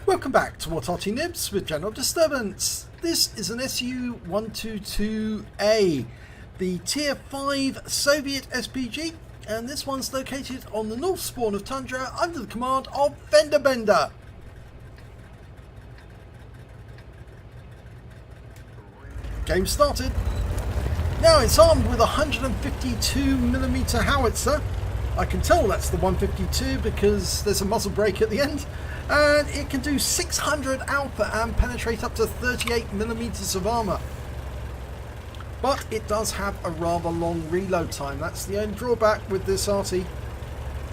Welcome back to What Arty Noobs with General Disturbance. This is an SU-122A, the Tier 5 Soviet SPG, and this one's located on the north spawn of Tundra under the command of FendaBenda. Game started. Now it's armed with a 152mm howitzer. I can tell that's the 152 because there's a muzzle brake at the end. And it can do 600 alpha and penetrate up to 38mm of armour. But it does have a rather long reload time. That's the only drawback with this Arty.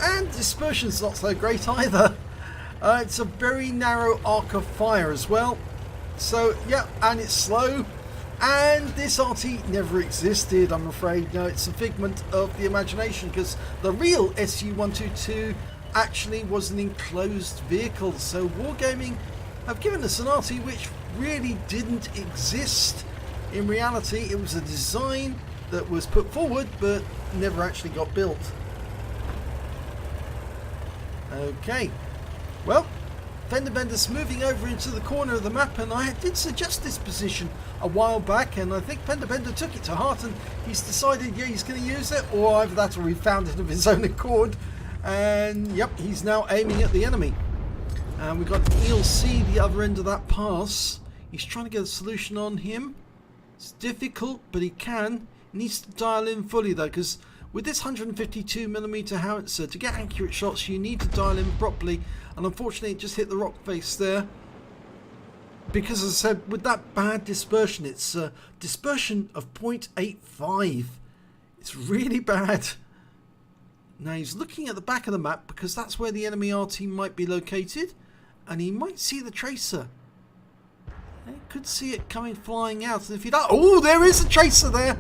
And dispersion's not so great either. It's a very narrow arc of fire as well. So yeah, and it's slow. And this Arty never existed, I'm afraid. No, it's a figment of the imagination because the real SU-122 actually was an enclosed vehicle. So Wargaming have given us an Arty which really didn't exist in reality. It was a design that was put forward but never actually got built. Okay, well, FendaBenda's moving over into the corner of the map, and I did suggest this position a while back, and I think FendaBenda took it to heart and he's decided, yeah, he's going to use it, or either that or he found it of his own accord. And yep, he's now aiming at the enemy. And we've got ELC the other end of that pass. He's trying to get a solution on him. It's difficult, but he can. He needs to dial in fully though, because with this 152mm howitzer, to get accurate shots you need to dial in properly. And unfortunately it just hit the rock face there. Because as I said, with that bad dispersion, it's a dispersion of 0.85. It's really bad. Now he's looking at the back of the map because that's where the enemy Arty might be located, and he might see the tracer. He could see it coming flying out, and if you don't, oh, there is a tracer there.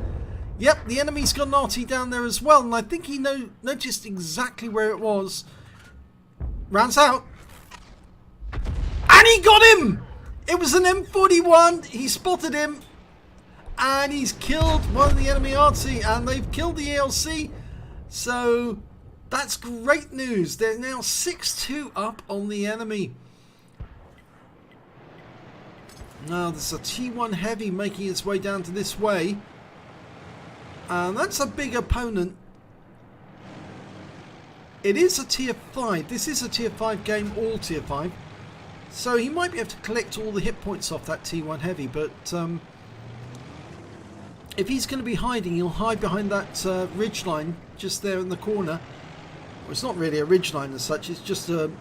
Yep, the enemy's got an Arty down there as well, and I think he noticed exactly where it was. Rounds out, and he got him. It was an M41. He spotted him, and he's killed one of the enemy Arty, and they've killed the ELC. So that's great news. They're now 6-2 up on the enemy. Now there's a T1 Heavy making its way down to this way. And that's a big opponent. It is a Tier 5. This is a Tier 5 game, all Tier 5. So he might be able to collect all the hit points off that T1 Heavy. But if he's going to be hiding, he'll hide behind that ridge line just there in the corner. Well, it's not really a ridge line as such, it's just a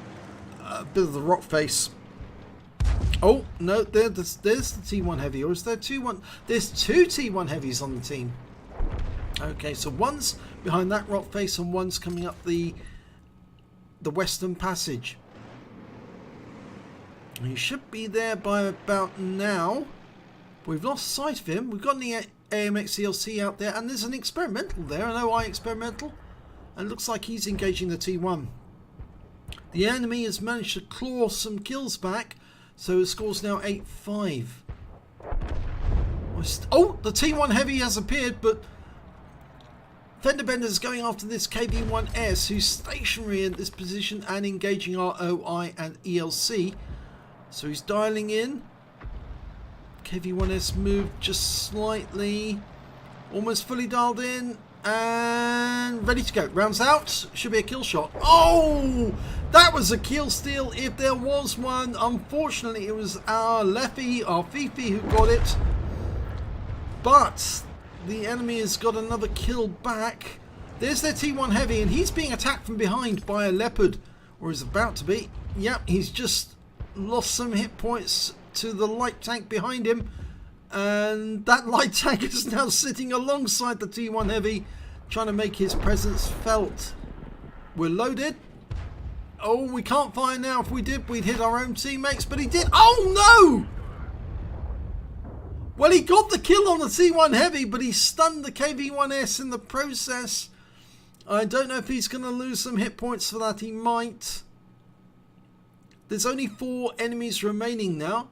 bit of the rock face. Oh, no, there's the T1 Heavy. Or is there there's two T1 Heavies on the team. Okay, so one's behind that rock face and one's coming up the western passage. He should be there by about now. We've lost sight of him. We've got the AMX ELC out there, and there's an experimental there, an OI experimental, and it looks like he's engaging the T1. The enemy has managed to claw some kills back, so his score's now 8-5. Oh, the T1 Heavy has appeared, but FendaBenda is going after this KV-1S, who's stationary in this position and engaging our OI and ELC. So he's dialing in. KV-1S moved just slightly, almost fully dialed in, and ready to go. Rounds out, should be a kill shot. Oh, that was a kill steal if there was one. Unfortunately, it was our Leffy, our Fifi, who got it. But the enemy has got another kill back. There's their T1 Heavy, and he's being attacked from behind by a Leopard, or is about to be. Yep, he's just lost some hit points to the light tank behind him, and that light tank is now sitting alongside the T1 Heavy, trying to make his presence felt. We're loaded. Oh, we can't fire now. If we did, we'd hit our own teammates, but he did. Oh no! Well, he got the kill on the T1 Heavy, but he stunned the KV-1S in the process. I don't know if he's going to lose some hit points for that. He might. There's only 4 enemies remaining now.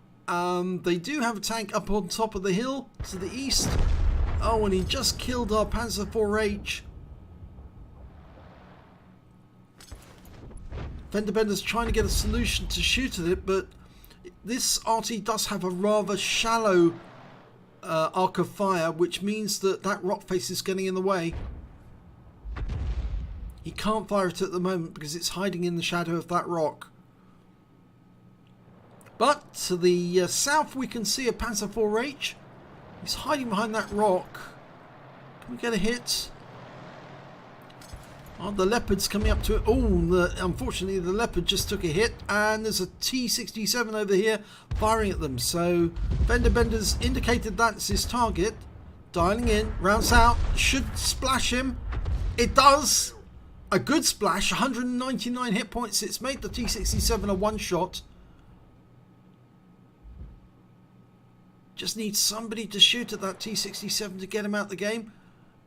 They do have a tank up on top of the hill to the east. Oh, and he just killed our Panzer IV-H. FendaBenda's trying to get a solution to shoot at it, but This Arty does have a rather shallow arc of fire, which means that that rock face is getting in the way. He can't fire it at the moment because it's hiding in the shadow of that rock. But to the south we can see a Panzer IV-H. He's hiding behind that rock. Can we get a hit? Oh, the Leopard's coming up to it. Oh, unfortunately the Leopard just took a hit, and there's a T-67 over here firing at them. So FendaBenda's indicated that's his target. Dialing in, rounds out, should splash him. It does. A good splash, 199 hit points. It's made the T-67 a one-shot. Just need somebody to shoot at that T-67 to get him out of the game.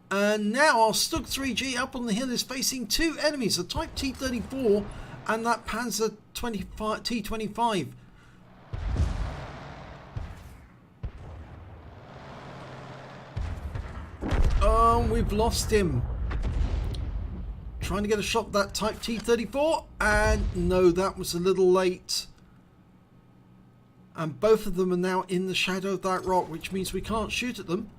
And now our Stug 3G up on the hill is facing two enemies, a Type T-34 and that Panzer T-25. Oh, we've lost him. Trying to get a shot at that Type T-34, and no, that was a little late. And both of them are now in the shadow of that rock, which means we can't shoot at them.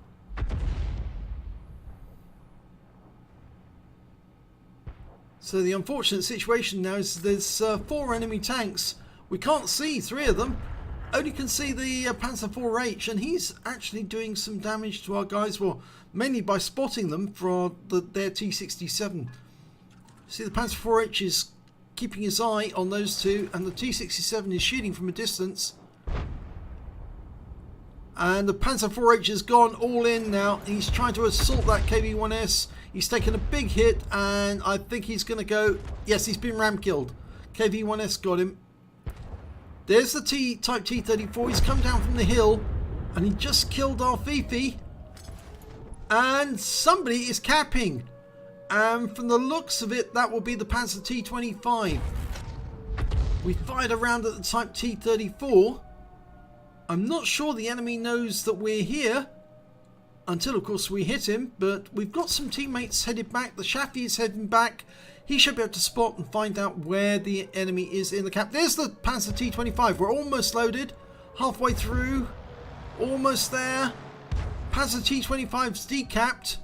So the unfortunate situation now is there's 4 enemy tanks. We can't see 3 of them. Only can see the Panzer IV-H, and he's actually doing some damage to our guys, well, mainly by spotting them for their T-67. See, the Panzer IV-H is keeping his eye on those two, and the T-67 is shooting from a distance. And the Panzer IV-H has gone all in now. He's trying to assault that KV-1S. He's taken a big hit, and I think he's going to go... Yes, he's been ram killed. KV-1S got him. There's the Type T-34. He's come down from the hill, and he just killed our Fifi. And somebody is capping. And from the looks of it, that will be the Panzer T-25. We fired a round at the Type T-34. I'm not sure the enemy knows that we're here. Until, of course, we hit him. But we've got some teammates headed back. The Shafi is heading back. He should be able to spot and find out where the enemy is in the cap. There's the Panzer T-25. We're almost loaded. Halfway through. Almost there. Panzer T-25's decapped.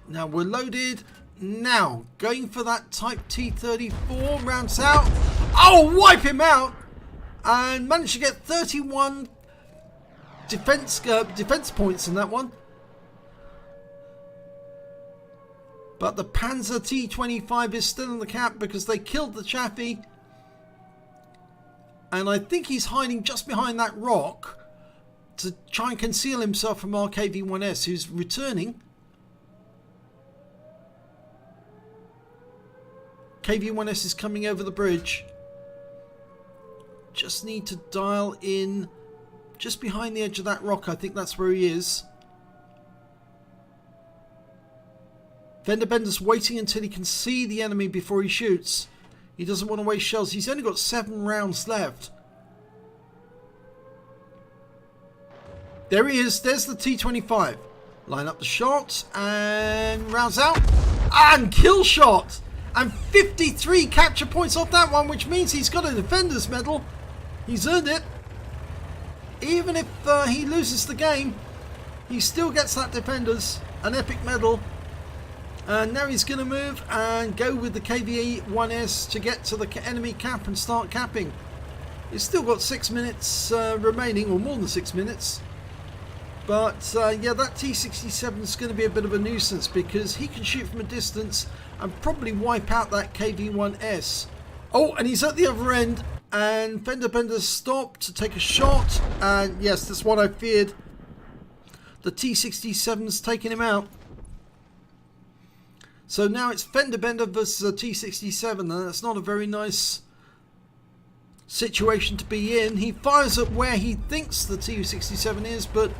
Now we're loaded. Now, going for that Type T-34. Rounds out. Oh, wipe him out. And managed to get 31 defense points in that one. But the Panzer T-25 is still in the cap because they killed the Chaffee. And I think he's hiding just behind that rock to try and conceal himself from our KV-1S, who's returning. KV-1S is coming over the bridge. Just need to dial in just behind the edge of that rock. I think that's where he is. FendaBenda's waiting until he can see the enemy before he shoots. He doesn't want to waste shells. He's only got 7 rounds left. There he is. There's the T-25. Line up the shot and rounds out. And kill shot. And 53 capture points off that one, which means he's got a Defender's Medal. He's earned it. Even if he loses the game, he still gets that Defender's, an epic medal. And now he's going to move and go with the KV-1S to get to the enemy cap and start capping. He's still got 6 minutes remaining, or more than 6 minutes. But yeah, that T-67 is going to be a bit of a nuisance because he can shoot from a distance and probably wipe out that KV-1S. Oh, and he's at the other end, and FendaBenda stopped to take a shot, and yes, that's what I feared. The T-67's taken him out. So now it's FendaBenda versus a T-67, and that's not a very nice situation to be in. He fires at where he thinks the T-67 is, but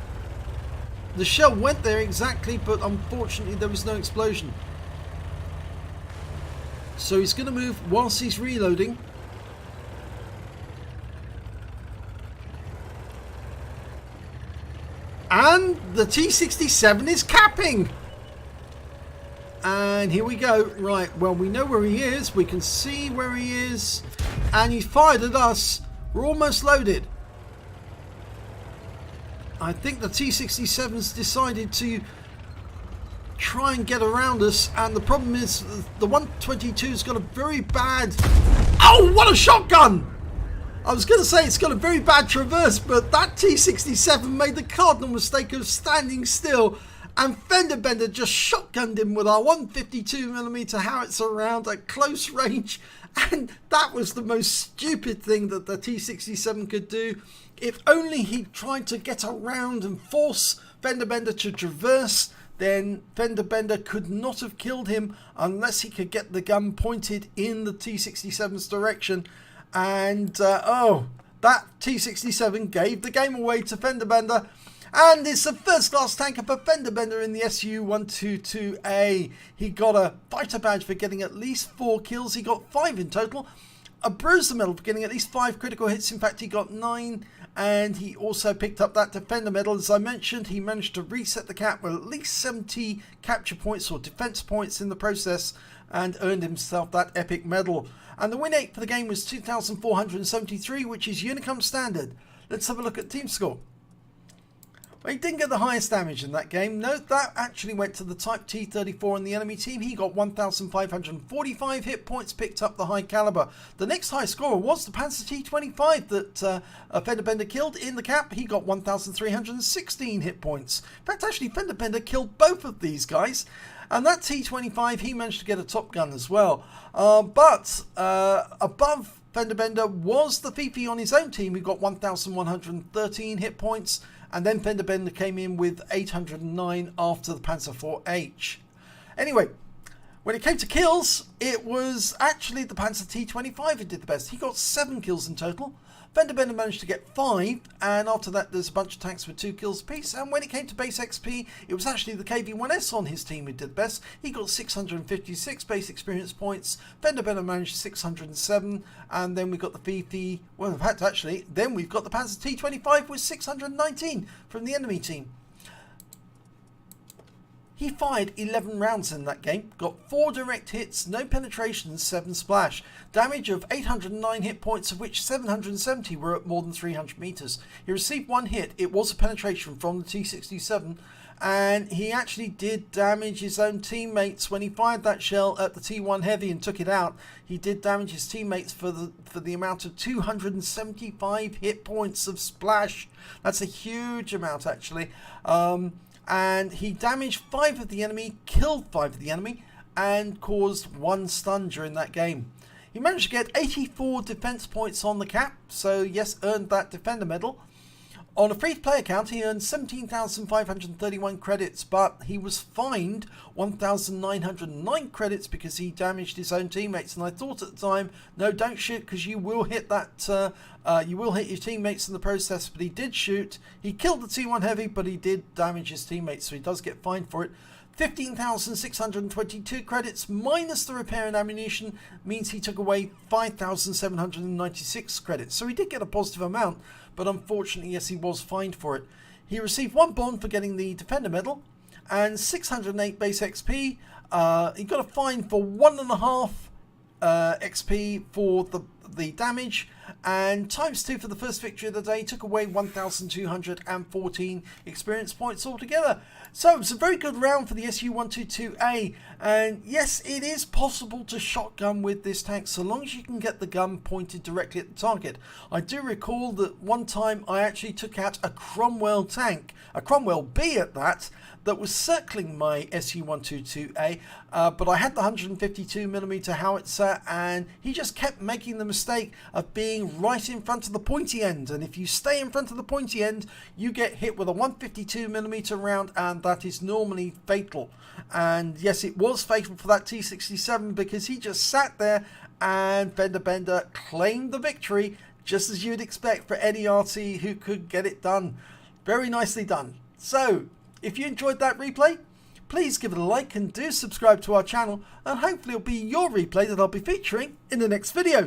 the shell went there exactly, but unfortunately there was no explosion. So he's going to move whilst he's reloading. And the T-67 is capping. And here we go. Right, well, we know where he is. We can see where he is. And he's fired at us. We're almost loaded. I think the T-67's decided to try and get around us. And the problem is the 122's got a very bad... Oh, what a shotgun! I was going to say it's got a very bad traverse, but that T-67 made the cardinal mistake of standing still. And FendaBenda just shotgunned him with our 152mm howitzer round at close range. And that was the most stupid thing that the T-67 could do. If only he tried to get around and force FendaBenda to traverse, then FendaBenda could not have killed him unless he could get the gun pointed in the T-67's direction. And, oh, that T-67 gave the game away to FendaBenda. And it's a first class tanker for FendaBenda in the SU-122A. He got a fighter badge for getting at least 4 kills. He got 5 in total. A bruiser medal for getting at least 5 critical hits. In fact, he got 9. And he also picked up that defender medal. As I mentioned, he managed to reset the cap with at least 70 capture points or defense points in the process and earned himself that epic medal. And the win rate for the game was 2,473, which is Unicum standard. Let's have a look at team score. Well, he didn't get the highest damage in that game. Note that actually went to the Type T-34 in the enemy team. He got 1,545 hit points, picked up the high caliber. The next high scorer was the Panzer T-25 that FendaBenda killed in the cap. He got 1,316 hit points. In fact, actually, FendaBenda killed both of these guys. And that T-25, he managed to get a top gun as well. But above FendaBenda was the Fifi on his own team, who got 1,113 hit points. And then FendaBenda came in with 809 after the Panzer IV-H. Anyway, when it came to kills, it was actually the Panzer T-25 who did the best. He got 7 kills in total. FendaBenda managed to get 5, and after that there's a bunch of tanks with 2 kills apiece. And when it came to base XP, it was actually the KV-1S on his team who did best. He got 656 base experience points. FendaBenda managed 607, and then we got the Fifi. Well, in fact, actually, then we've got the Panzer T-25 with 619 from the enemy team. He fired 11 rounds in that game, got 4 direct hits, no penetration and 7 splash. Damage of 809 hit points, of which 770 were at more than 300 meters. He received 1 hit, it was a penetration from the T-67, and he actually did damage his own teammates when he fired that shell at the T1 Heavy and took it out. He did damage his teammates for the amount of 275 hit points of splash. That's a huge amount actually. And he damaged 5 of the enemy, killed 5 of the enemy, and caused 1 stun during that game. He managed to get 84 defense points on the cap, so yes, earned that defender medal. On a free-to-play account, he earned 17,531 credits, but he was fined 1,909 credits because he damaged his own teammates. And I thought at the time, no, don't shoot because you will hit that. You will hit your teammates in the process. But he did shoot. He killed the T1 Heavy, but he did damage his teammates, so he does get fined for it. 15,622 credits minus the repair and ammunition means he took away 5,796 credits. So he did get a positive amount, but unfortunately, yes, he was fined for it. He received 1 bond for getting the Defender Medal and 608 base XP. He got a fine for 1.5 XP for the damage, and ×2 for the first victory of the day. Took away 1,214 experience points altogether. So it was a very good round for the SU-122A, and yes, it is possible to shotgun with this tank so long as you can get the gun pointed directly at the target. I do recall that one time I actually took out a Cromwell tank, a Cromwell B at that was circling my SU-122A, but I had the 152mm howitzer, and he just kept making the mistake of being right in front of the pointy end. And if you stay in front of the pointy end, you get hit with a 152mm round, and that is normally fatal. And yes, it was fatal for that T-67 because he just sat there, and FendaBenda claimed the victory, just as you'd expect for any Arty who could get it done. Very nicely done. So, if you enjoyed that replay, please give it a like and do subscribe to our channel, and hopefully it'll be your replay that I'll be featuring in the next video.